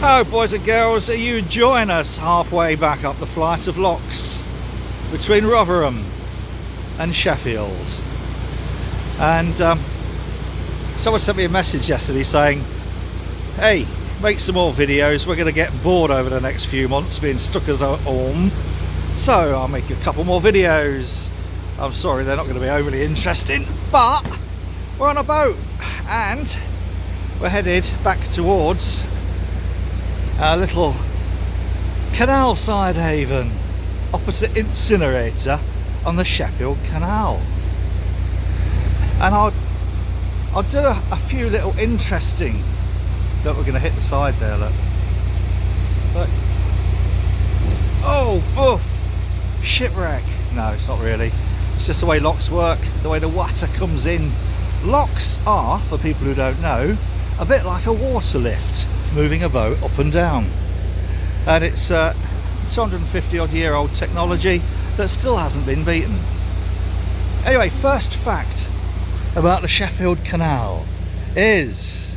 Oh, boys and girls, you join us halfway back up the flight of locks between Rotherham and Sheffield. And someone sent me a message yesterday saying, hey, make some more videos, we're going to get bored over the next few months being stuck at home, so I'll make a couple more videos. I'm sorry, they're not going to be overly interesting, but we're on a boat and we're headed back towards our little canal side haven opposite incinerator on the Sheffield Canal. And I'll do a few little interesting that we're going to hit the side there. Look. Oh, oof, shipwreck. No, it's not really. It's just the way locks work, the way the water comes in. Locks are, for people who don't know, a bit like a water lift, moving a boat up and down. And it's 250 odd year old technology that still hasn't been beaten. Anyway, first fact about the Sheffield Canal is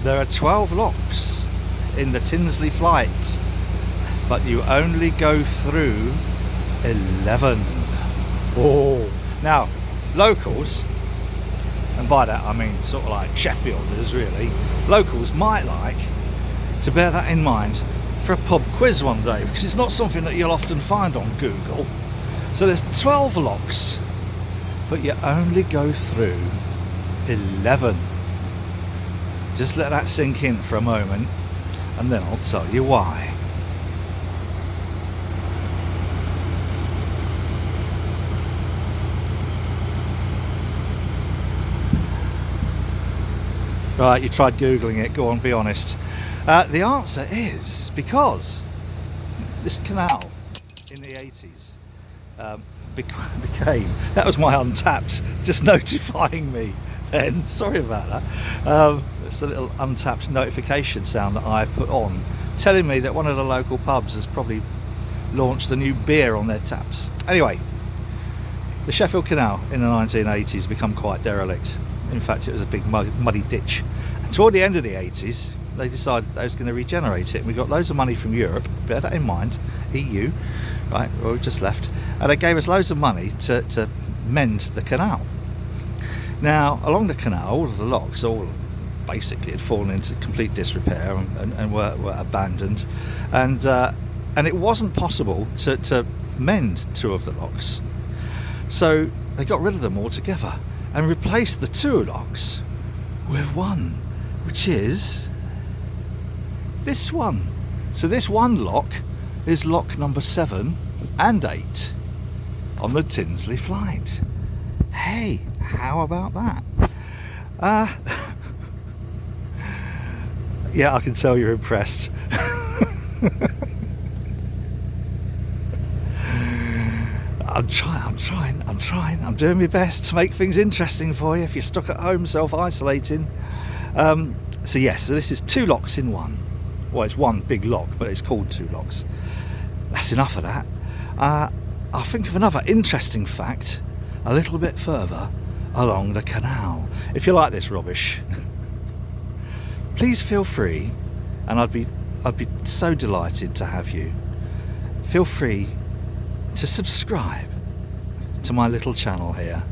there are 12 locks in the Tinsley flight, but you only go through 11. Oh, now locals, and by that I mean sort of like Sheffielders really, locals might like to bear that in mind for a pub quiz one day, because it's not something that you'll often find on Google. So there's 12 locks, but you only go through 11. Just let that sink in for a moment and then I'll tell you why. Right, you tried Googling it, go on, be honest. The answer is because this canal in the 80s became, that was my Untapped just notifying me then, sorry about that. It's a little Untapped notification sound that I've put on, telling me that one of the local pubs has probably launched a new beer on their taps. Anyway, the Sheffield Canal in the 1980s became quite derelict. In fact, it was a big muddy ditch. And toward the end of the 80s, they decided they was going to regenerate it. And we got loads of money from Europe, bear that in mind, EU, right, well, we just left. And they gave us loads of money to mend the canal. Now, along the canal, all of the locks, all basically had fallen into complete disrepair and were abandoned. And it wasn't possible to mend 2 of the locks. So they got rid of them altogether and replaced the 2 locks with one, which is this one. So this one lock is lock number 7 and 8 on the Tinsley flight. Hey, how about that? Yeah, I can tell you're impressed. I'm trying. I'm doing my best to make things interesting for you if you're stuck at home self-isolating. So yes, so this is 2 locks in one. Well, it's one big lock, but it's called 2 locks. That's enough of that. I'll think of another interesting fact a little bit further along the canal. If you like this rubbish, please feel free, and I'd be so delighted to have you. Feel free to subscribe to my little channel here,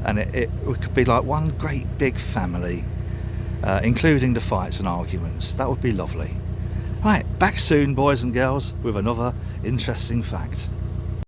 and it could be like one great big family, including the fights and arguments. That would be lovely. Right, back soon, boys and girls, with another interesting fact.